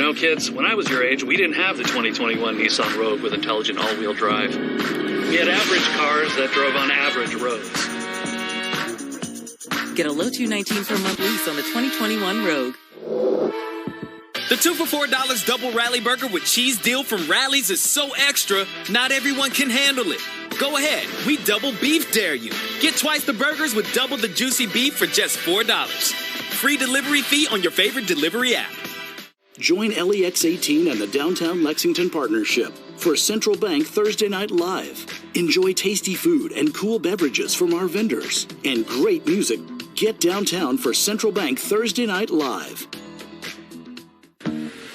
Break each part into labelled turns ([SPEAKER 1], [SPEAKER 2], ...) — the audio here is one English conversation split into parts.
[SPEAKER 1] know, kids, when I was your age, we didn't have the 2021 Nissan Rogue with intelligent all-wheel drive. We had average cars that drove on average roads.
[SPEAKER 2] Get a low $219 per month lease on the 2021 Rogue.
[SPEAKER 3] The 2 for $4 double rally burger with cheese deal from Rally's is so extra, not everyone can handle it. Go ahead, we double beef dare you. Get twice the burgers with double the juicy beef for just $4. Free delivery fee on your favorite delivery app.
[SPEAKER 4] Join LEX 18 and the Downtown Lexington Partnership for Central Bank Thursday Night Live. Enjoy tasty food and cool beverages from our vendors and great music. Get downtown for Central Bank Thursday Night Live.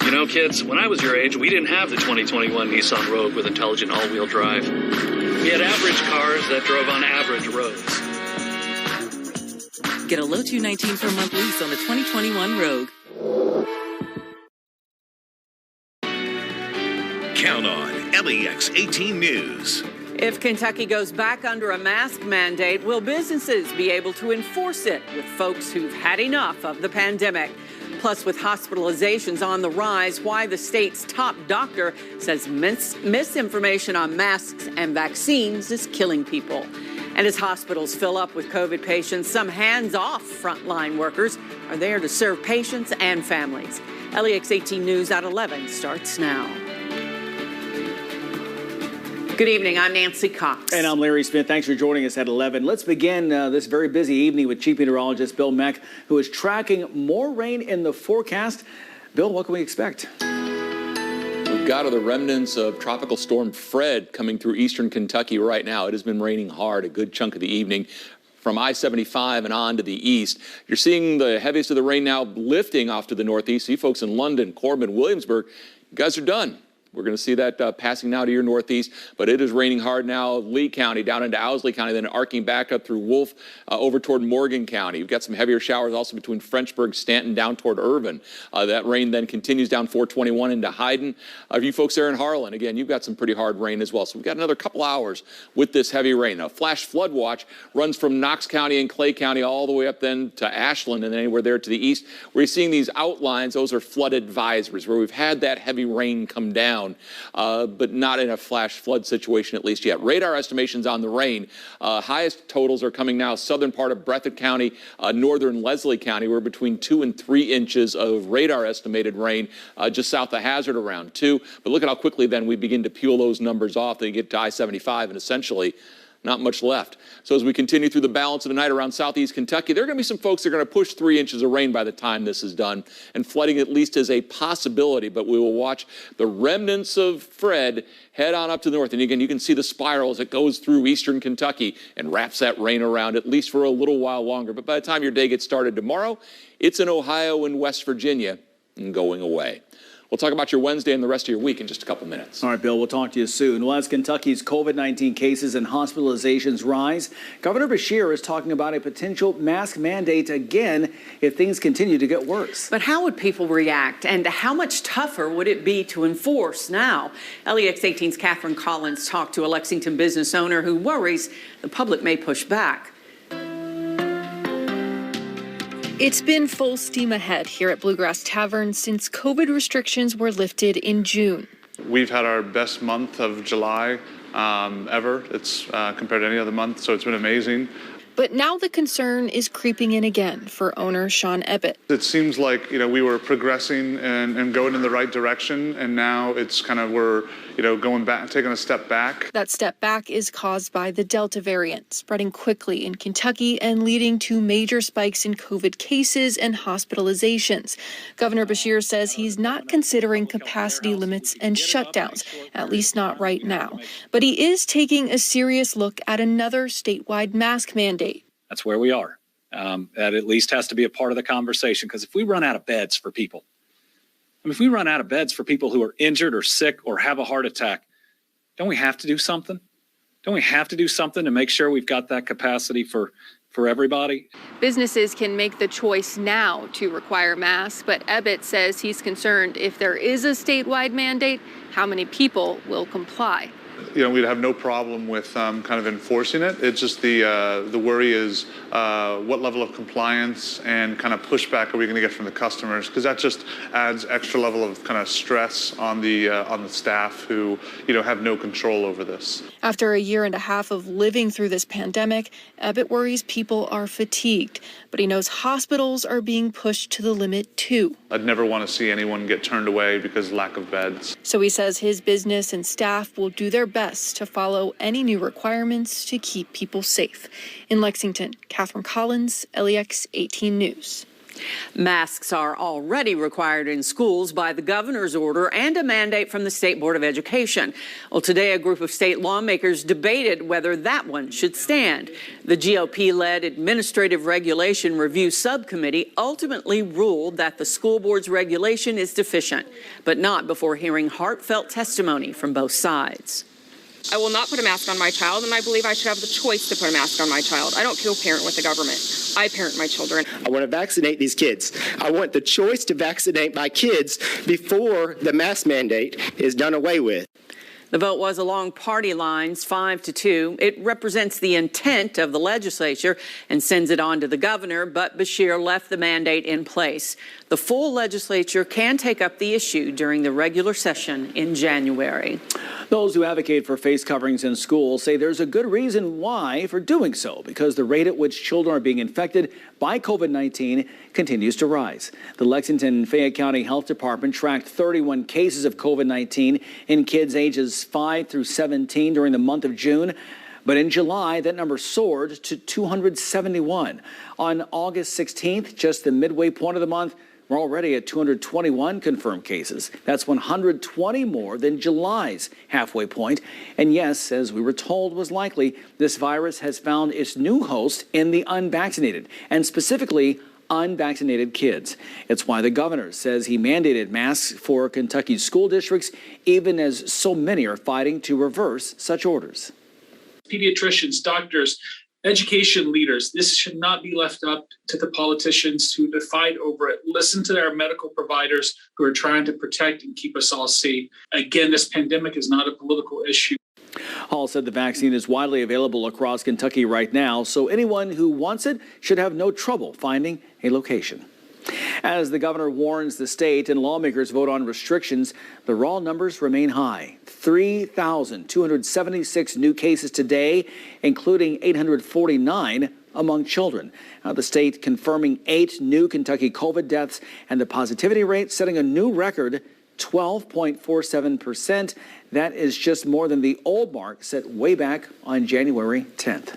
[SPEAKER 1] You know, kids, when I was your age, we didn't have the 2021 Nissan Rogue with intelligent all-wheel drive. We had average cars that drove on average roads.
[SPEAKER 2] Get a low $219 per month lease on the 2021 Rogue.
[SPEAKER 5] Count on LEX 18 News.
[SPEAKER 6] If Kentucky goes back under a mask mandate, will businesses be able to enforce it with folks who've had enough of the pandemic? Plus, with hospitalizations on the rise, why the state's top doctor says misinformation on masks and vaccines is killing people. And as hospitals fill up with COVID patients, some hands-off frontline workers are there to serve patients and families. LEX 18 News at 11 starts now. Good evening, I'm Nancy Cox.
[SPEAKER 7] And I'm Larry Smith. Thanks for joining us at 11. Let's begin this very busy evening with Chief Meteorologist Bill Meck, who is tracking more rain in the forecast. Bill, what can we expect?
[SPEAKER 8] We've got the remnants of Tropical Storm Fred coming through eastern Kentucky right now. It has been raining hard a good chunk of the evening. From I-75 and on to the east. You're seeing the heaviest of the rain now lifting off to the northeast. See folks in London, Corbin, Williamsburg, you guys are done. We're going to see that passing now to your northeast, but it is raining hard now. Lee County down into Owsley County, then arcing back up through Wolf over toward Morgan County. You've got some heavier showers also between Frenchburg, Stanton, down toward Irvin. That rain then continues down 421 into Hyden. You folks there in Harlan, again, you've got some pretty hard rain as well. So we've got another couple hours with this heavy rain. Now, flash flood watch runs from Knox County and Clay County all the way up then to Ashland and then anywhere there to the east. Where you're seeing these outlines, those are flood advisories where we've had that heavy rain come down. But not in a flash flood situation at least yet. Radar estimations on the rain. Highest totals are coming now southern part of Breathitt County, northern Leslie County. We're between 2 and 3 inches of radar estimated rain just south of Hazard around 2. But look at how quickly then we begin to peel those numbers off. They get to I-75 and essentially not much left. So as we continue through the balance of the night around southeast Kentucky, there are going to be some folks that are going to push 3 inches of rain by the time this is done. And flooding at least is a possibility, but we will watch the remnants of Fred head on up to the north. And again, you can see the spiral as it goes through eastern Kentucky and wraps that rain around at least for a little while longer. But by the time your day gets started tomorrow, it's in Ohio and West Virginia and going away. We'll talk about your Wednesday and the rest of your week in just a couple minutes.
[SPEAKER 7] All right, Bill, we'll talk to you soon. Well, as Kentucky's COVID-19 cases and hospitalizations rise, Governor Beshear is talking about a potential mask mandate again if things continue to get worse.
[SPEAKER 6] But how would people react, and how much tougher would it be to enforce now? LEX 18's Catherine Collins talked to a Lexington business owner who worries the public may push back.
[SPEAKER 9] It's been full steam ahead here at Bluegrass Tavern since COVID restrictions were lifted in June.
[SPEAKER 10] We've had our best month of July ever. It's compared to any other month, so it's been amazing.
[SPEAKER 9] But now the concern is creeping in again for owner Sean Ebbett.
[SPEAKER 10] It seems like, we were progressing and going in the right direction, and now it's kind of we're, going back, taking a step back.
[SPEAKER 9] That step back is caused by the Delta variant, spreading quickly in Kentucky and leading to major spikes in COVID cases and hospitalizations. Governor Beshear says he's not considering capacity limits and shutdowns, at least not right now. But he is taking a serious look at another statewide mask mandate.
[SPEAKER 11] That's where we are. That at least has to be a part of the conversation, because if we run out of beds for people, if we run out of beds for people who are injured or sick or have a heart attack, don't we have to do something? Don't we have to do something to make sure we've got that capacity for everybody?
[SPEAKER 9] Businesses can make the choice now to require masks, but Ebbett says he's concerned if there is a statewide mandate, how many people will comply.
[SPEAKER 10] we'd have no problem with kind of enforcing it. It's just the worry is what level of compliance and kind of pushback are we going to get from the customers, because that just adds extra level of kind of stress on the staff who have no control over this.
[SPEAKER 9] After a year and a half of living through this pandemic, Abbott worries people are fatigued, but he knows hospitals are being pushed to the limit too.
[SPEAKER 10] I'd never want to see anyone get turned away because of lack of beds.
[SPEAKER 9] So he says his business and staff will do their best to follow any new requirements to keep people safe. In Lexington, Catherine Collins, LEX 18 News.
[SPEAKER 6] Masks are already required in schools by the governor's order and a mandate from the State Board of Education. Well, today a group of state lawmakers debated whether that one should stand. The GOP-led Administrative Regulation Review Subcommittee ultimately ruled that the school board's regulation is deficient, but not before hearing heartfelt testimony from both sides.
[SPEAKER 12] I will not put a mask on my child, and I believe I should have the choice to put a mask on my child. I don't co-parent with the government. I parent my children.
[SPEAKER 13] I want to vaccinate these kids. I want the choice to vaccinate my kids before the mask mandate is done away with.
[SPEAKER 6] The vote was along party lines, 5-2. It represents the intent of the legislature and sends it on to the governor, but Beshear left the mandate in place. The full legislature can take up the issue during the regular session in January.
[SPEAKER 7] Those who advocate for face coverings in schools say there's a good reason why for doing so, because the rate at which children are being infected by COVID-19 continues to rise. The Lexington and Fayette County Health Department tracked 31 cases of COVID-19 in kids ages 5 through 17 during the month of June. But in July, that number soared to 271. On August 16th, just the midway point of the month, we're already at 221 confirmed cases. That's 120 more than July's halfway point. And yes, as we were told was likely, this virus has found its new host in the unvaccinated, and specifically unvaccinated kids. It's why the governor says he mandated masks for Kentucky school districts, even as so many are fighting to reverse such orders.
[SPEAKER 14] Pediatricians, doctors, education leaders, this should not be left up to the politicians to fight over it. Listen to our medical providers who are trying to protect and keep us all safe. Again, this pandemic is not a political issue.
[SPEAKER 7] Hall said the vaccine is widely available across Kentucky right now, so anyone who wants it should have no trouble finding a location. As the governor warns the state and lawmakers vote on restrictions, the raw numbers remain high. 3,276 new cases today, including 849 among children. Now, the state confirming 8 new Kentucky COVID deaths, and the positivity rate setting a new record, 12.47%. That is just more than the old mark set way back on January 10th.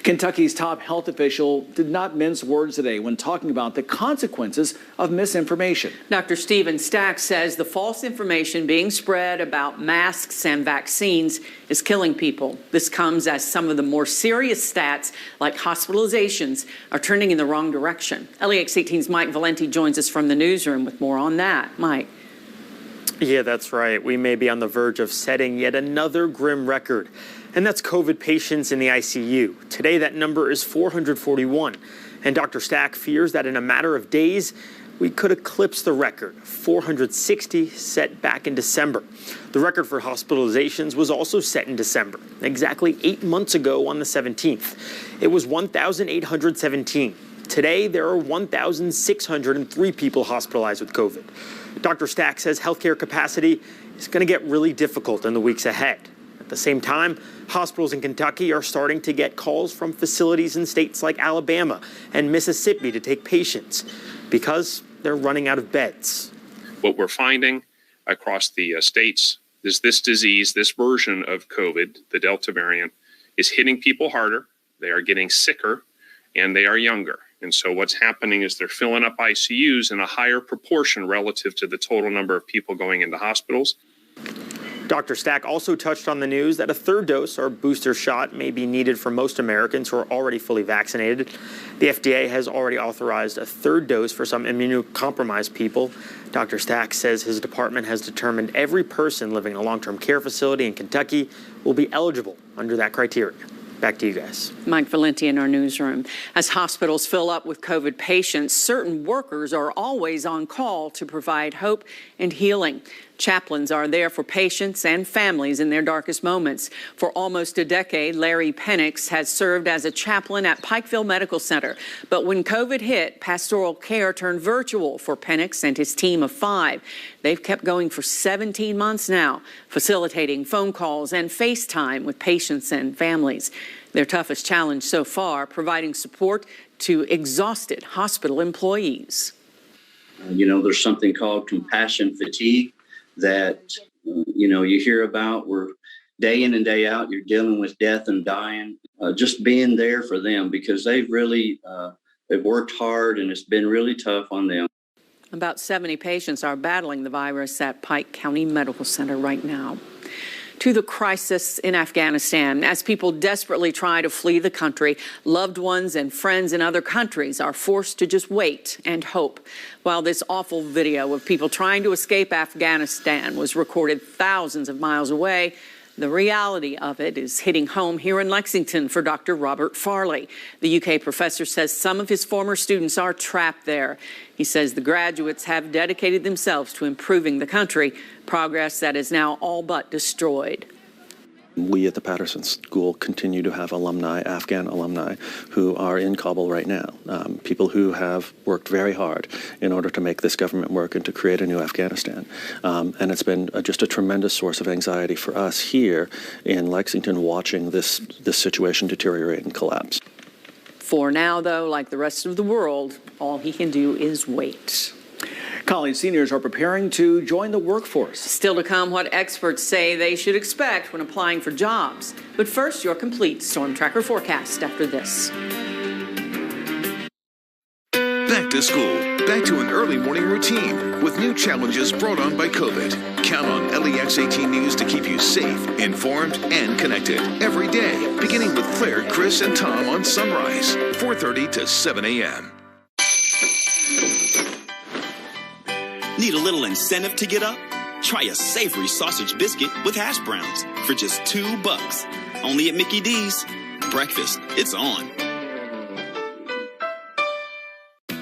[SPEAKER 7] Kentucky's top health official did not mince words today when talking about the consequences of misinformation.
[SPEAKER 6] Dr. Stephen Stack says the false information being spread about masks and vaccines is killing people. This comes as some of the more serious stats, like hospitalizations, are turning in the wrong direction. LEX 18's Mike Valenti joins us from the newsroom with more on that. Mike.
[SPEAKER 15] Yeah, that's right. We may be on the verge of setting yet another grim record, and that's COVID patients in the ICU. Today, that number is 441, and Dr. Stack fears that in a matter of days, we could eclipse the record, 460 set back in December. The record for hospitalizations was also set in December, exactly 8 months ago on the 17th. It was 1,817. Today, there are 1,603 people hospitalized with COVID. Dr. Stack says healthcare capacity is going to get really difficult in the weeks ahead. At the same time, hospitals in Kentucky are starting to get calls from facilities in states like Alabama and Mississippi to take patients because they're running out of beds.
[SPEAKER 16] What we're finding across the states is this disease, this version of COVID, the Delta variant, is hitting people harder. They are getting sicker, and they are younger. And so what's happening is they're filling up ICUs in a higher proportion relative to the total number of people going into hospitals.
[SPEAKER 15] Dr. Stack also touched on the news that a third dose or booster shot may be needed for most Americans who are already fully vaccinated. The FDA has already authorized a third dose for some immunocompromised people. Dr. Stack says his department has determined every person living in a long-term care facility in Kentucky will be eligible under that criteria. Back to you guys.
[SPEAKER 6] Mike Valenti in our newsroom. As hospitals fill up with COVID patients, certain workers are always on call to provide hope and healing. Chaplains are there for patients and families in their darkest moments. For almost a decade, Larry Penix has served as a chaplain at Pikeville Medical Center. But when COVID hit, pastoral care turned virtual for Penix and his team of 5. They've kept going for 17 months now, facilitating phone calls and FaceTime with patients and families. Their toughest challenge so far, providing support to exhausted hospital employees.
[SPEAKER 17] There's something called compassion fatigue that, you hear about where day in and day out, you're dealing with death and dying. Just being there for them because they've really, they've worked hard and it's been really tough on them.
[SPEAKER 6] About 70 patients are battling the virus at Pike County Medical Center right now. To the crisis in Afghanistan. As people desperately try to flee the country, loved ones and friends in other countries are forced to just wait and hope. While this awful video of people trying to escape Afghanistan was recorded thousands of miles away, the reality of it is hitting home here in Lexington for Dr. Robert Farley. The UK professor says some of his former students are trapped there. He says the graduates have dedicated themselves to improving the country, progress that is now all but destroyed.
[SPEAKER 18] We at the Patterson School continue to have alumni, Afghan alumni, who are in Kabul right now. People who have worked very hard in order to make this government work and to create a new Afghanistan. And it's been just a tremendous source of anxiety for us here in Lexington watching this situation deteriorate and collapse.
[SPEAKER 6] For now, though, like the rest of the world, all he can do is wait.
[SPEAKER 7] College seniors are preparing to join the workforce.
[SPEAKER 6] Still to come, what experts say they should expect when applying for jobs. But first, your complete Storm Tracker forecast after this.
[SPEAKER 5] Back to school. Back to an early morning routine with new challenges brought on by COVID. Count on LEX 18 News to keep you safe, informed, and connected every day, beginning with Claire, Chris, and Tom on Sunrise, 4:30 to 7 a.m.
[SPEAKER 19] Need a little incentive to get up? Try a savory sausage biscuit with hash browns for just $2. Only at Mickey D's. Breakfast, it's on.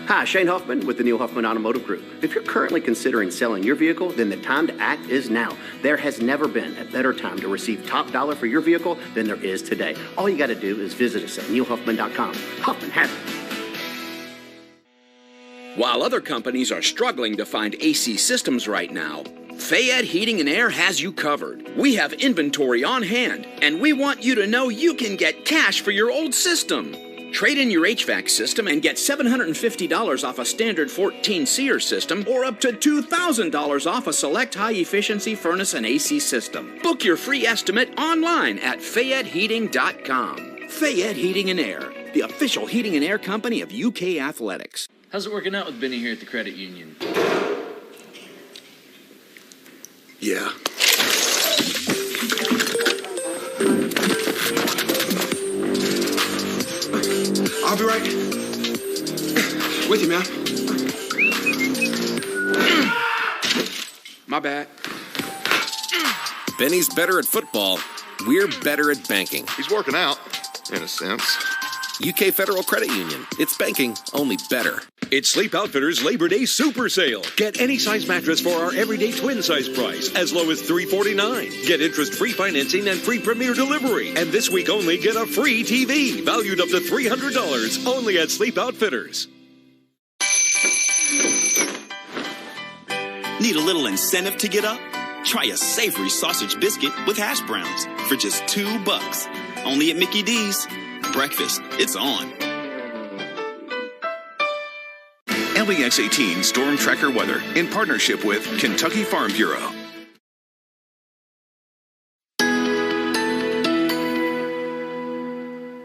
[SPEAKER 20] Hi, Shane Huffman with the Neil Huffman Automotive Group. If you're currently considering selling your vehicle, then the time to act is now. There has never been a better time to receive top dollar for your vehicle than there is today. All you got to do is visit us at neilhuffman.com. Huffman has it.
[SPEAKER 21] While other companies are struggling to find AC systems right now, Fayette Heating and Air has you covered. We have inventory on hand, and we want you to know you can get cash for your old system. Trade in your HVAC system and get $750 off a standard 14-SEER system or up to $2,000 off a select high-efficiency furnace and AC system. Book your free estimate online at FayetteHeating.com. Fayette Heating and Air, the official heating and air company of UK Athletics.
[SPEAKER 22] How's it working out with Benny here at the credit union?
[SPEAKER 23] Yeah. I'll be right with you, man. My bad.
[SPEAKER 24] Benny's better at football. We're better at banking.
[SPEAKER 25] He's working out, in a sense.
[SPEAKER 24] UK Federal Credit Union. It's banking, only better.
[SPEAKER 26] It's Sleep Outfitters Labor Day Super Sale. Get any size mattress for our everyday twin size price, as low as $349. Get interest-free financing and free premier delivery. And this week only, get a free TV, valued up to $300, only at Sleep Outfitters.
[SPEAKER 19] Need a little incentive to get up? Try a savory sausage biscuit with hash browns for just $2. Only at Mickey D's. Breakfast, it's on.
[SPEAKER 5] LEX 18 Storm Tracker Weather in partnership with Kentucky Farm Bureau.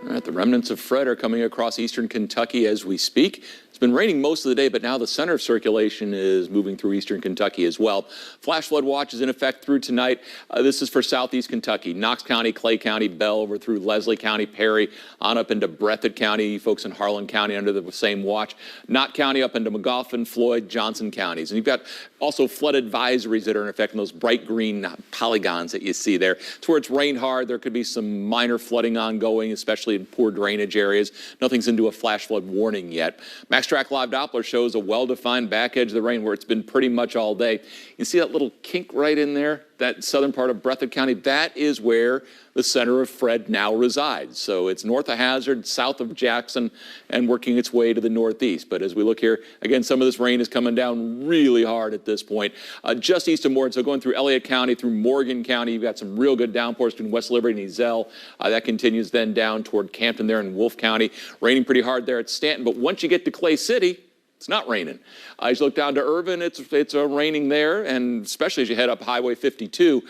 [SPEAKER 8] All right, the remnants of Fred are coming across eastern Kentucky as we speak. It's been raining most of the day, but now the center of circulation is moving through eastern Kentucky as well. Flash flood watch is in effect through tonight. This is for southeast Kentucky, Knox County, Clay County, Bell, over through Leslie County, Perry, on up into Breathitt County. Folks in Harlan County under the same watch. Knott County up into McGoffin, Floyd, Johnson counties. And you've got also flood advisories that are in effect in those bright green polygons that you see there. It's where it's rained hard. There could be some minor flooding ongoing, especially in poor drainage areas. Nothing's into a flash flood warning yet. Max Track Live Doppler shows a well-defined back edge of the rain where it's been pretty much all day. You see that little kink right in there? That southern part of Breathitt County, that is where the center of Fred now resides. So it's north of Hazard, south of Jackson, and working its way to the northeast. But as we look here, again, some of this rain is coming down really hard at this point. Just east of Morton, so going through Elliott County, through Morgan County, you've got some real good downpours between West Liberty and Ezell. That continues then down toward Campton there in Wolfe County. Raining pretty hard there at Stanton, but once you get to Clay City, it's not raining. As you look down to Irvin, it's raining there, and especially as you head up Highway 52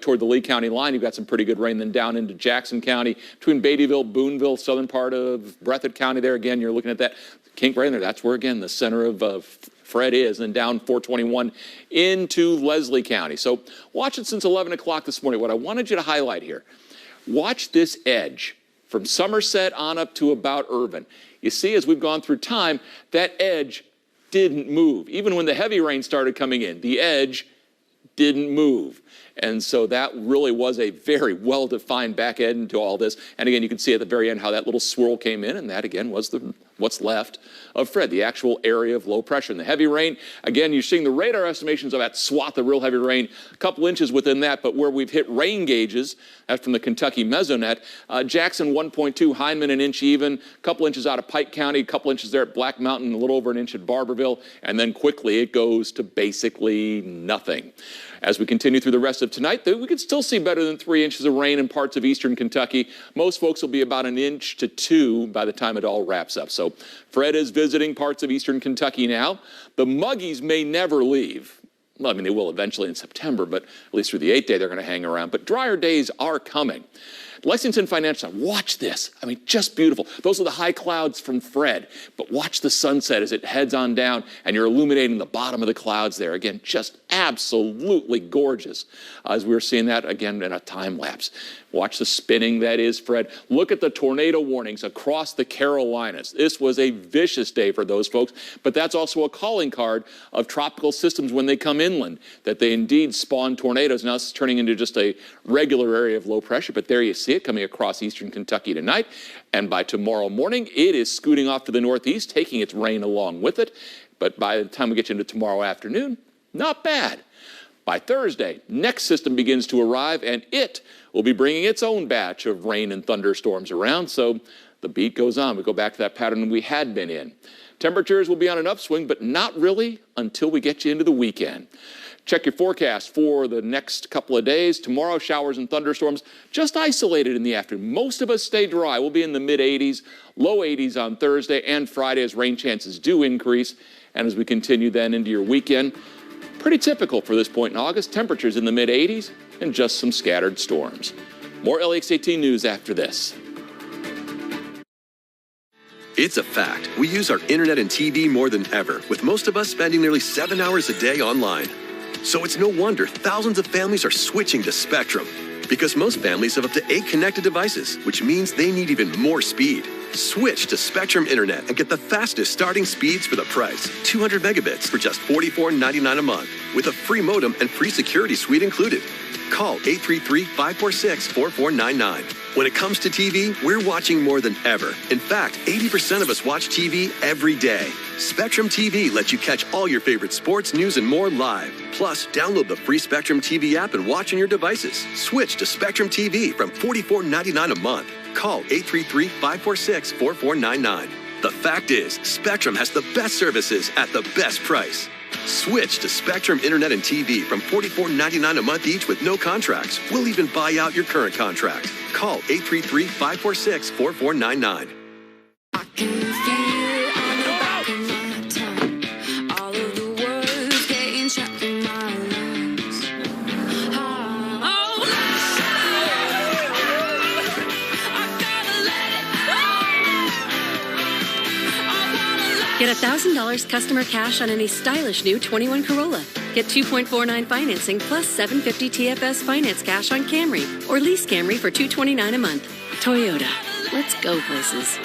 [SPEAKER 8] toward the Lee County line, you've got some pretty good rain. Then down into Jackson County, between Beattyville, Boonville, southern part of Breathitt County there, again, you're looking at that kink right in there. That's where, again, the center of Fred is, and down 421 into Leslie County. So watch it since 11 o'clock this morning. What I wanted you to highlight here, watch this edge from Somerset on up to about Irvin. You see, as we've gone through time, that edge didn't move. Even when the heavy rain started coming in, the edge didn't move. And so that really was a very well-defined back end to all this. And again, you can see at the very end how that little swirl came in, and that again was what's left of Fred, the actual area of low pressure. And the heavy rain, again, you're seeing the radar estimations of that swath of real heavy rain, a couple inches within that, but where we've hit rain gauges, that's from the Kentucky Mesonet, Jackson 1.2, Hindman an inch even, a couple inches out of Pike County, a couple inches there at Black Mountain, a little over an inch at Barberville, and then quickly it goes to basically nothing. As we continue through the rest of tonight, we could still see better than 3 inches of rain in parts of eastern Kentucky. Most folks will be about 1 inch to 2 by the time it all wraps up. So Fred is visiting parts of eastern Kentucky now. The Muggies may never leave. Well, I mean, they will eventually in September, but at least through the 8th day, they're going to hang around. But drier days are coming. Lexington Financial, watch this. I mean, just beautiful. Those are the high clouds from Fred, but watch the sunset as it heads on down, and you're illuminating the bottom of the clouds there. Again, just absolutely gorgeous as we were seeing that again in a time lapse. Watch the spinning that is Fred. Look at the tornado warnings across the Carolinas. This was a vicious day for those folks, but that's also a calling card of tropical systems when they come inland, that they indeed spawn tornadoes. Now it's turning into just a regular area of low pressure, but there you see it coming across eastern Kentucky tonight. And by tomorrow morning, it is scooting off to the northeast, taking its rain along with it. But by the time we get into tomorrow afternoon, not bad. By Thursday, next system begins to arrive, and it will be bringing its own batch of rain and thunderstorms around. So the beat goes on. We go back to that pattern we had been in. Temperatures will be on an upswing, but not really until we get you into the weekend. Check your forecast for the next couple of days. Tomorrow, showers and thunderstorms just isolated in the afternoon. Most of us stay dry. We'll be in the mid-80s, low 80s on Thursday and Friday as rain chances do increase. And as we continue then into your weekend, pretty typical for this point in August. Temperatures in the mid-80s and just some scattered storms. More LEX 18 news after this.
[SPEAKER 1] It's a fact. We use our internet and TV more than ever, with most of us spending nearly 7 hours a day online. So it's no wonder thousands of families are switching to Spectrum, because most families have up to 8 connected devices, which means they need even more speed. Switch to Spectrum Internet and get the fastest starting speeds for the price. 200 megabits for just $44.99 a month, with a free modem and free security suite included. Call 833-546-4499. When it comes to TV, we're watching more than ever. In fact, 80% of us watch TV every day. Spectrum TV lets you catch all your favorite sports, news, and more live. Plus, download the free Spectrum TV app and watch on your devices. Switch to Spectrum TV from $44.99 a month. Call 833-546-4499. The fact is, Spectrum has the best services at the best price. Switch to Spectrum Internet and TV from $44.99 a month each with no contracts. We'll even buy out your current contract. Call 833-546-4499.
[SPEAKER 2] I can feel it on the back of my tongue. All of the words getting trapped in my lungs.
[SPEAKER 3] Get $1,000 customer cash on any stylish new 21 Corolla. Get 2.49 financing plus $750 TFS finance cash on Camry, or lease Camry for $229 a month. Toyota. Let's go places.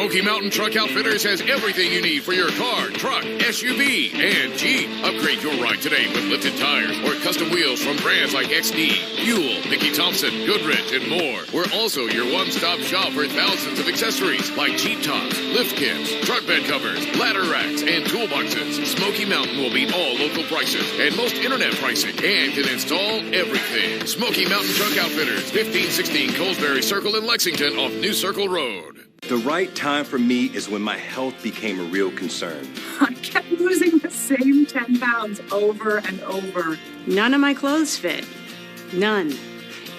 [SPEAKER 4] Smoky Mountain Truck Outfitters has everything you need for your car, truck, SUV, and Jeep. Upgrade your ride today with lifted tires or custom wheels from brands like XD, Fuel, Mickey Thompson, Goodrich, and more. We're also your one-stop shop for thousands of accessories like Jeep tops, lift kits, truck bed covers, ladder racks, and toolboxes. Smoky Mountain will beat all local prices and most internet pricing and can install everything. Smoky Mountain Truck Outfitters, 1516 Colesbury Circle in Lexington off New Circle Road.
[SPEAKER 9] The right time for me is when my health became a real concern.
[SPEAKER 10] I kept losing the same 10 pounds over and over.
[SPEAKER 11] None of my clothes fit. None.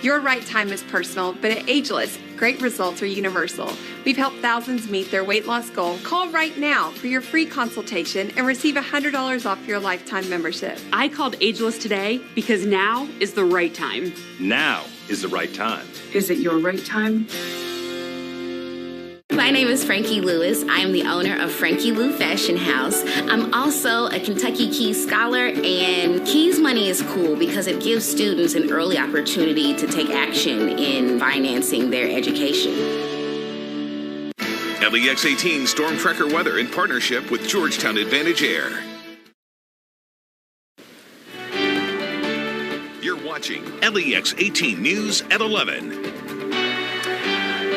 [SPEAKER 12] Your right time is personal, but at Ageless, great results are universal. We've helped thousands meet their weight loss goal. Call right now for your free consultation and receive $100 off your lifetime membership.
[SPEAKER 11] I called Ageless today because now is the right time.
[SPEAKER 9] Now is the right time.
[SPEAKER 10] Is it your right time?
[SPEAKER 13] My name is Frankie Lewis. I am the owner of Frankie Lou Fashion House. I'm also a Kentucky Keys scholar, and Keys Money is cool because it gives students an early opportunity to take action in financing their education.
[SPEAKER 5] LEX 18 Storm Tracker weather in partnership with Georgetown Advantage Air. You're watching LEX 18 News at 11.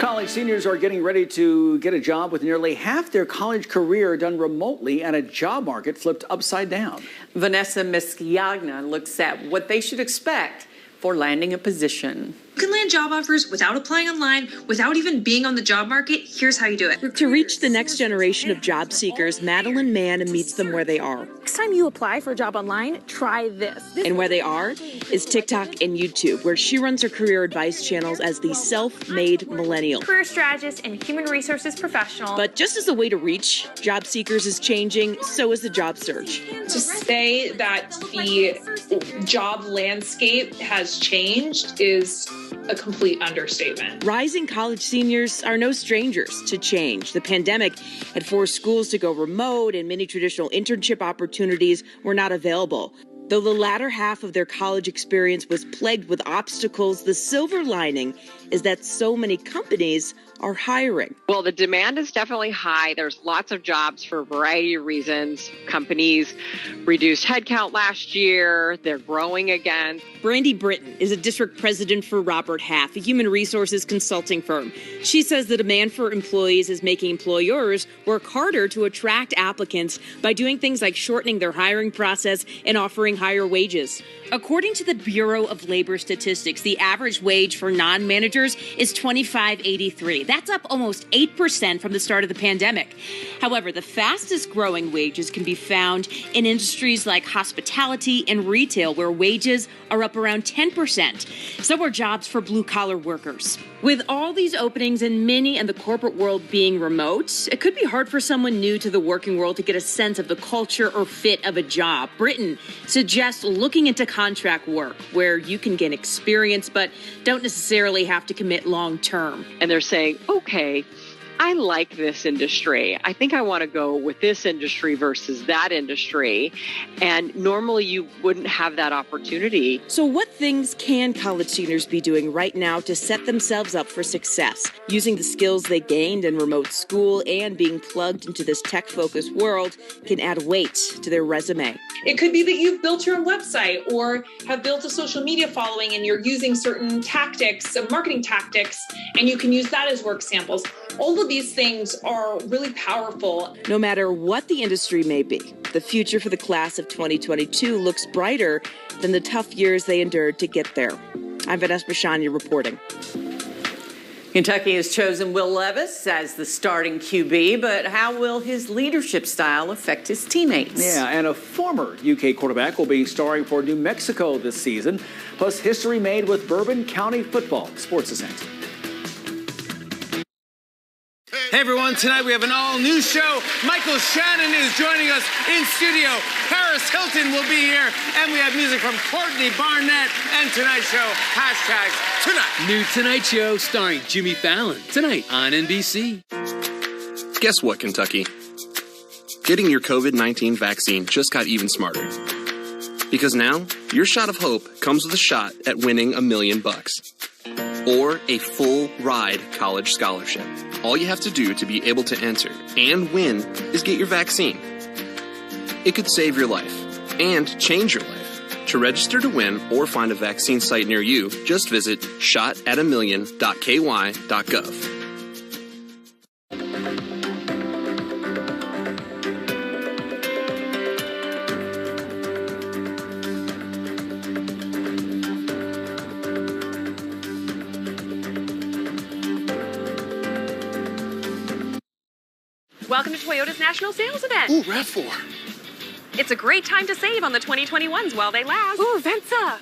[SPEAKER 7] College seniors are getting ready to get a job with nearly half their college career done remotely and a job market flipped upside down.
[SPEAKER 6] Vanessa Miskiagna looks at what they should expect for landing a position.
[SPEAKER 27] You can land job offers without applying online, without even being on the job market. Here's how you do it.
[SPEAKER 28] To reach the next generation of job seekers, Madeline Mann meets them where they are.
[SPEAKER 29] Next time you apply for a job online, try this.
[SPEAKER 28] And where they are is TikTok and YouTube, where she runs her career advice channels as the self-made millennial.
[SPEAKER 29] Career strategist and human resources professional.
[SPEAKER 28] But just as the way to reach job seekers is changing, so is the job search.
[SPEAKER 30] To say that the job landscape has changed is a complete understatement.
[SPEAKER 28] Rising college seniors are no strangers to change. The pandemic had forced schools to go remote, and many traditional internship opportunities were not available. Though the latter half of their college experience was plagued with obstacles, the silver lining is that so many companies are hiring.
[SPEAKER 31] Well, the demand is definitely high. There's lots of jobs for a variety of reasons. Companies reduced headcount last year. They're growing again.
[SPEAKER 28] Brandy Britton is a district president for Robert Half, a human resources consulting firm. She says the demand for employees is making employers work harder to attract applicants by doing things like shortening their hiring process and offering higher wages. According to the Bureau of Labor Statistics, the average wage for non-managers is $25.83. That's up almost 8% from the start of the pandemic. However, the fastest growing wages can be found in industries like hospitality and retail, where wages are up around 10%. So are jobs for blue-collar workers. With all these openings and many in the corporate world being remote, it could be hard for someone new to the working world to get a sense of the culture or fit of a job. Britton suggests looking into contract work, where you can gain experience but don't necessarily have to commit long term.
[SPEAKER 31] And they're saying, okay, I like this industry. I think I want to go with this industry versus that industry. And normally you wouldn't have that opportunity.
[SPEAKER 28] So what things can college seniors be doing right now to set themselves up for success? Using the skills they gained in remote school and being plugged into this tech-focused world can add weight to their resume.
[SPEAKER 30] It could be that you've built your own website or have built a social media following and you're using certain tactics, marketing tactics, and you can use that as work samples. All of these things are really powerful.
[SPEAKER 28] No matter what the industry may be, the future for the class of 2022 looks brighter than the tough years they endured to get there. I'm Vanessa Bashania reporting.
[SPEAKER 6] Kentucky has chosen Will Levis as the starting QB, but how will his leadership style affect his teammates?
[SPEAKER 7] Yeah, and a former UK quarterback will be starring for New Mexico this season, plus history made with Bourbon County football. Sports is next.
[SPEAKER 32] Hey everyone, tonight we have an all-new show. Michael Shannon is joining us in studio. Paris Hilton will be here. And we have music from Courtney Barnett and Tonight Show. Hashtags tonight.
[SPEAKER 22] New Tonight Show starring Jimmy Fallon. Tonight on NBC.
[SPEAKER 33] Guess what, Kentucky? Getting your COVID-19 vaccine just got even smarter. Because now, your shot of hope comes with a shot at winning $1 million. or a full ride college scholarship. All you have to do to be able to enter and win is get your vaccine. It could save your life and change your life. To register to win or find a vaccine site near you, just visit shotatamillion.ky.gov.
[SPEAKER 29] Welcome to Toyota's National Sales Event.
[SPEAKER 9] Ooh, RAV4.
[SPEAKER 29] It's a great time to save on the 2021s while they last. Ooh, Venza.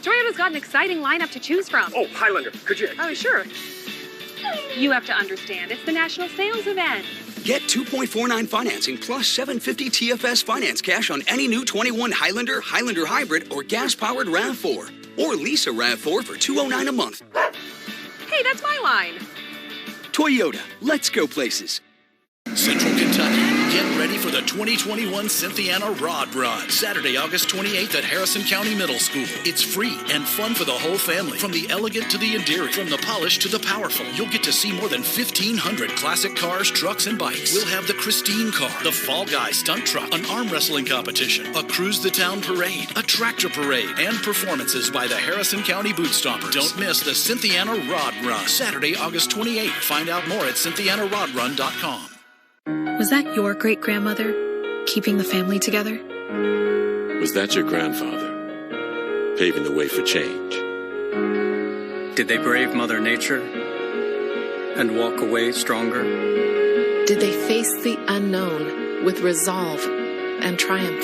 [SPEAKER 29] Toyota's got an exciting lineup to choose from.
[SPEAKER 9] Oh, Highlander, could you?
[SPEAKER 29] Oh, sure. You have to understand, it's the National Sales Event.
[SPEAKER 8] Get 2.49 financing plus 750 TFS finance cash on any new 21 Highlander, Highlander Hybrid, or gas-powered RAV4. Or lease a RAV4 for $209 a month.
[SPEAKER 29] Hey, that's my line.
[SPEAKER 8] Toyota, let's go places.
[SPEAKER 14] Central Kentucky, get ready for the 2021 Cynthiana Rod Run. Saturday, August 28th at Harrison County Middle School. It's free and fun for the whole family. From the elegant to the endearing, from the polished to the powerful. You'll get to see more than 1,500 classic cars, trucks, and bikes. We'll have the Christine car, the Fall Guy stunt truck, an arm wrestling competition, a Cruise the Town parade, a tractor parade, and performances by the Harrison County Boot Stompers. Don't miss the Cynthiana Rod Run. Saturday, August 28th. Find out more at cynthianarodrun.com.
[SPEAKER 15] Was that your great-grandmother keeping the family together?
[SPEAKER 16] Was that your grandfather paving the way for change?
[SPEAKER 17] Did they brave Mother Nature and walk away stronger?
[SPEAKER 18] Did they face the unknown with resolve and triumph?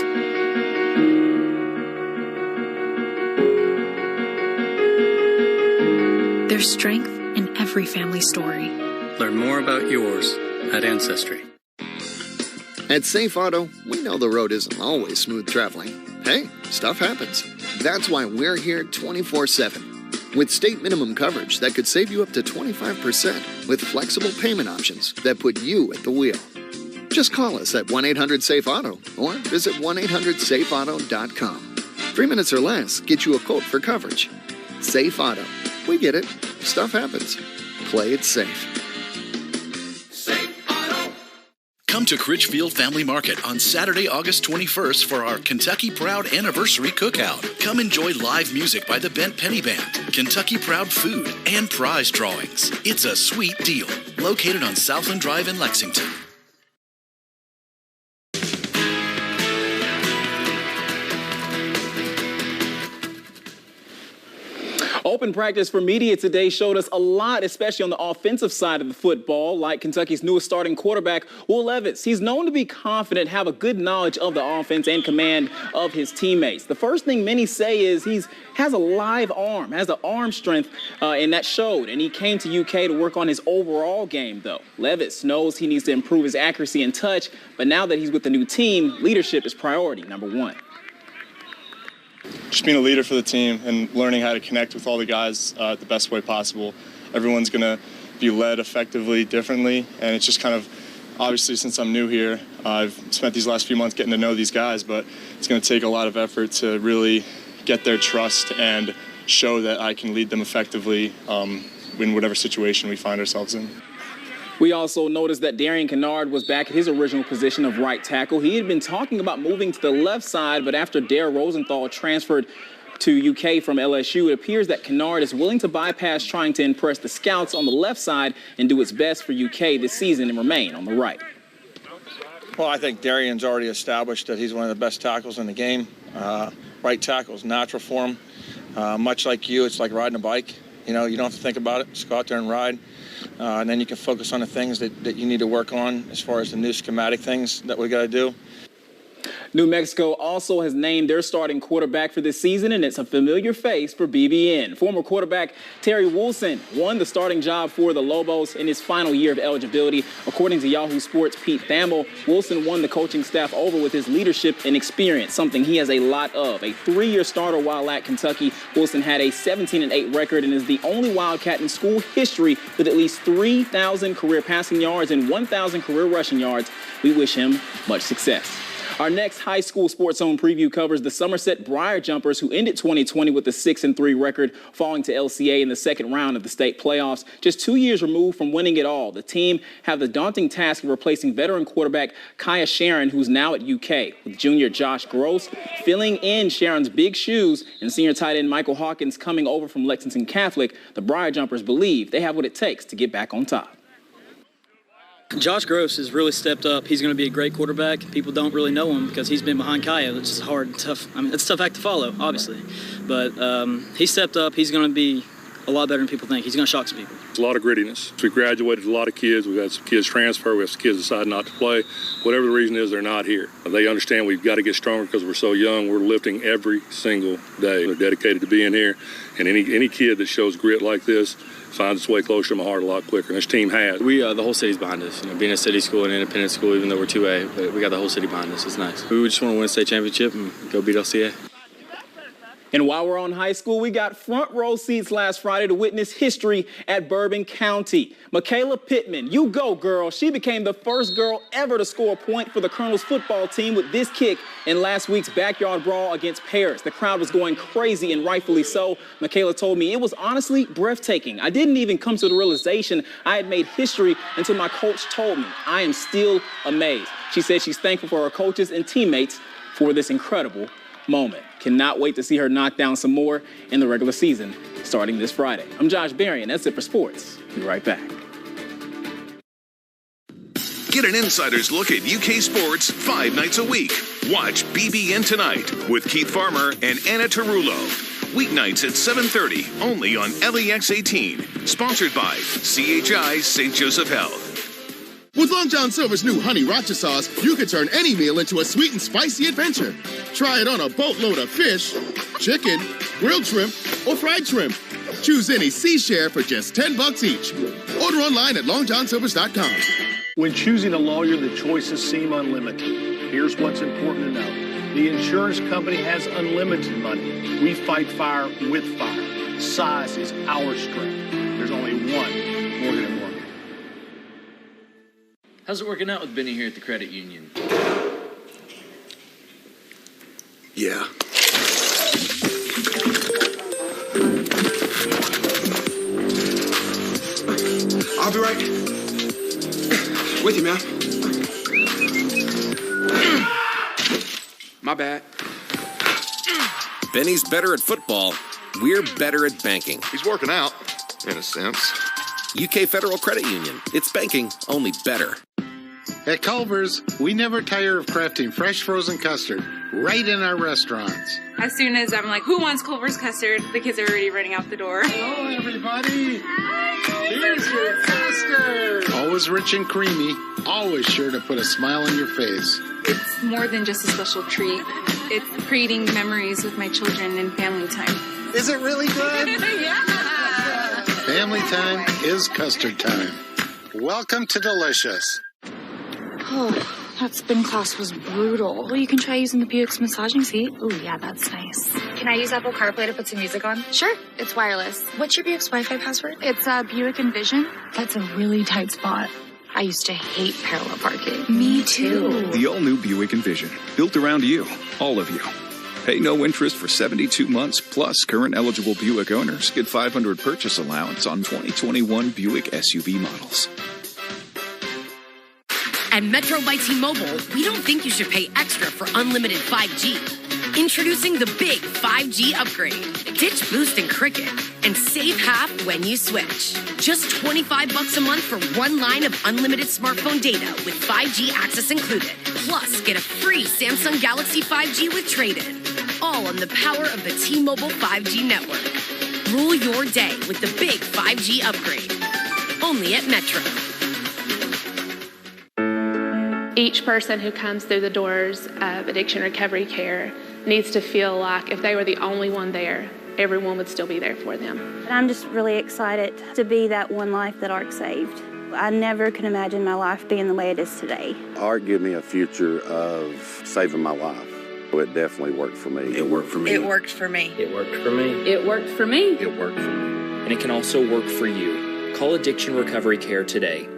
[SPEAKER 15] There's strength in every family story.
[SPEAKER 17] Learn more about yours at Ancestry.
[SPEAKER 19] At Safe Auto, we know the road isn't always smooth traveling. Hey, stuff happens. That's why we're here 24/7. With state minimum coverage that could save you up to 25% with flexible payment options that put you at the wheel. Just call us at 1-800-SAFE-AUTO or visit 1-800-SAFEAUTO.com. 3 minutes or less get you a quote for coverage. Safe Auto. We get it. Stuff happens. Play it safe.
[SPEAKER 14] Come to Critchfield Family Market on Saturday, August 21st for our Kentucky Proud Anniversary Cookout. Come enjoy live music by the Bent Penny Band, Kentucky Proud food, and prize drawings. It's a sweet deal. Located on Southland Drive in Lexington.
[SPEAKER 7] Open practice for media today showed us a lot, especially on the offensive side of the football, like Kentucky's newest starting quarterback, Will Levis. He's known to be confident, have a good knowledge of the offense and command of his teammates. The first thing many say is he has a live arm, has the arm strength, and that showed. And he came to UK to work on his overall game, though. Levis knows he needs to improve his accuracy and touch, but now that he's with the new team, leadership is priority number one.
[SPEAKER 20] Just being a leader for the team and learning how to connect with all the guys the best way possible. Everyone's going to be led effectively, differently, and it's just kind of, obviously since I'm new here, I've spent these last few months getting to know these guys, but it's going to take a lot of effort to really get their trust and show that I can lead them effectively in whatever situation we find ourselves in.
[SPEAKER 7] We also noticed that Darian Kennard was back at his original position of right tackle. He had been talking about moving to the left side, but after Dare Rosenthal transferred to UK from LSU, it appears that Kennard is willing to bypass trying to impress the scouts on the left side and do its best for UK this season and remain on the right.
[SPEAKER 21] Well, I think Darian's already established that he's one of the best tackles in the game. Right tackle is natural for him. Much like you, it's like riding a bike. You know, you don't have to think about it. Just go out there and ride. And then you can focus on the things that you need to work on as far as the new schematic things that we got to do.
[SPEAKER 7] New Mexico also has named their starting quarterback for this season, and it's a familiar face for BBN. Former quarterback Terry Wilson won the starting job for the Lobos in his final year of eligibility. According to Yahoo Sports' Pete Thamel, Wilson won the coaching staff over with his leadership and experience, something he has a lot of. A 3-year starter while at Kentucky, Wilson had a 17-8 record and is the only Wildcat in school history with at least 3,000 career passing yards and 1,000 career rushing yards. We wish him much success.
[SPEAKER 1] Our next high school Sports Zone preview covers the Somerset Briar Jumpers, who ended 2020 with a 6-3 record, falling to LCA in the second round of the state playoffs. Just 2 years removed from winning it all, the team have the daunting task of replacing veteran quarterback Kaya Sharon, who's now at UK, with junior Josh Gross filling in Sharon's big shoes and senior tight end Michael Hawkins coming over from Lexington Catholic. The Briar Jumpers believe they have what it takes to get back on top.
[SPEAKER 2] Josh Gross has really stepped up. He's going to be a great quarterback. People don't really know him because he's been behind Kaya, which is hard and tough. I mean, it's a tough act to follow, obviously. But he stepped up. He's going to be a lot better than people think. He's going to shock some people.
[SPEAKER 3] It's a lot of grittiness. We graduated a lot of kids. We've had some kids transfer. We have some kids decide not to play. Whatever the reason is, they're not here. They understand we've got to get stronger because we're so young. We're lifting every single day. They're dedicated to being here. And any kid that shows grit like this finds its way closer to my heart a lot quicker. And this team has.
[SPEAKER 2] The whole city's behind us. You know, being a city school and an independent school, even though we're 2A, but we got the whole city behind us. It's nice. We just want to win a state championship and go beat LCA.
[SPEAKER 1] And while we're on high school, we got front row seats last Friday to witness history at Bourbon County. Michaela Pittman, you go, girl. She became the first girl ever to score a point for the Colonels football team with this kick in last week's backyard brawl against Paris. The crowd was going crazy, and rightfully so. Michaela told me it was honestly breathtaking. I didn't even come to the realization I had made history until my coach told me. I am still amazed. She said she's thankful for her coaches and teammates for this incredible moment. Cannot wait to see her knock down some more in the regular season starting this Friday. I'm Josh Berry, and that's it for sports. Be right back.
[SPEAKER 4] Get an insider's look at UK sports 5 nights a week. Watch BBN Tonight with Keith Farmer and Anna Tarullo. Weeknights at 7:30 only on LEX 18. Sponsored by CHI St. Joseph Health.
[SPEAKER 5] With Long John Silver's new Honey Racha sauce, you can turn any meal into a sweet and spicy adventure. Try it on a boatload of fish, chicken, grilled shrimp, or fried shrimp. Choose any C-share for just $10 each. Order online at longjohnsilvers.com.
[SPEAKER 10] When choosing a lawyer, the choices seem unlimited. Here's what's important to know. The insurance company has unlimited money. We fight fire with fire. Size is our strength. There's only one Morgan & Morgan.
[SPEAKER 11] How's it working out with Benny here at the credit union?
[SPEAKER 10] Yeah.
[SPEAKER 12] I'll be right with you, man. My bad.
[SPEAKER 13] Benny's better at football. We're better at banking.
[SPEAKER 19] He's working out, in a sense.
[SPEAKER 13] UK Federal Credit Union. It's banking, only better.
[SPEAKER 23] At Culver's, we never tire of crafting fresh frozen custard right in our restaurants.
[SPEAKER 24] As soon as I'm like, who wants Culver's custard? The kids are already running out the door.
[SPEAKER 23] Hello, everybody. Here's your custard. Always rich and creamy. Always sure to put a smile on your face.
[SPEAKER 24] It's more than just a special treat. It's creating memories with my children and family time.
[SPEAKER 23] Is it really good?
[SPEAKER 24] Yeah.
[SPEAKER 23] Family time is custard time. Welcome to Delicious.
[SPEAKER 25] Oh, that spin class was brutal. Well, you can try using the Buick's massaging seat. Oh, yeah, that's nice.
[SPEAKER 26] Can I use Apple CarPlay to put some music on?
[SPEAKER 25] Sure, it's wireless.
[SPEAKER 26] What's your Buick's Wi-Fi password?
[SPEAKER 25] It's Buick Envision. That's a really tight spot.
[SPEAKER 26] I used to hate parallel parking.
[SPEAKER 25] Me too.
[SPEAKER 34] The all-new Buick Envision, built around you, all of you. Pay no interest for 72 months, plus current eligible Buick owners get $500 purchase allowance on 2021 Buick SUV models.
[SPEAKER 35] At Metro by T-Mobile, we don't think you should pay extra for unlimited 5G. Introducing the big 5G upgrade. Ditch Boost and Cricket and save half when you switch. Just $25 a month for one line of unlimited smartphone data with 5G access included. Plus, get a free Samsung Galaxy 5G with trade-in. All on the power of the T-Mobile 5G network. Rule your day with the big 5G upgrade. Only at Metro.
[SPEAKER 36] Each person who comes through the doors of addiction recovery care needs to feel like if they were the only one there, everyone would still be there for them.
[SPEAKER 37] And I'm just really excited to be that one life that ARC saved. I never could imagine my life being the way it is today.
[SPEAKER 38] ARC gave me a future of saving my life. It definitely worked for me.
[SPEAKER 39] It worked for me.
[SPEAKER 37] It worked for me.
[SPEAKER 39] It worked for me.
[SPEAKER 37] It worked for me.
[SPEAKER 39] It worked for me. And it can also work for you. Call Addiction Recovery Care today.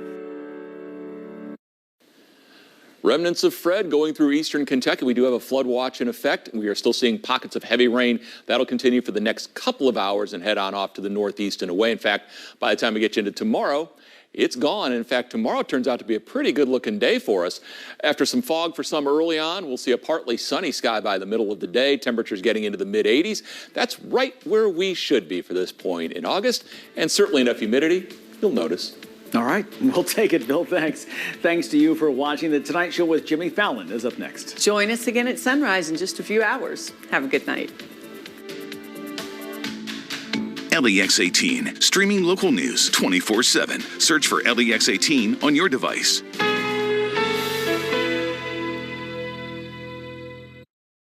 [SPEAKER 6] Remnants of Fred going through eastern Kentucky. We do have a flood watch in effect. We are still seeing pockets of heavy rain. That'll continue for the next couple of hours and head on off to the northeast and away. In fact, by the time we get you into tomorrow, it's gone. In fact, tomorrow turns out to be a pretty good looking day for us. After some fog for some early on, we'll see a partly sunny sky by the middle of the day. Temperatures getting into the mid 80s. That's right where we should be for this point in August, and certainly enough humidity, you'll notice.
[SPEAKER 7] All right, we'll take it, Bill. Thanks. Thanks to you for watching. The Tonight Show with Jimmy Fallon is up next.
[SPEAKER 8] Join us again at sunrise in just a few hours. Have a good night.
[SPEAKER 4] LEX 18, streaming local news 24/7. Search for LEX 18 on your device.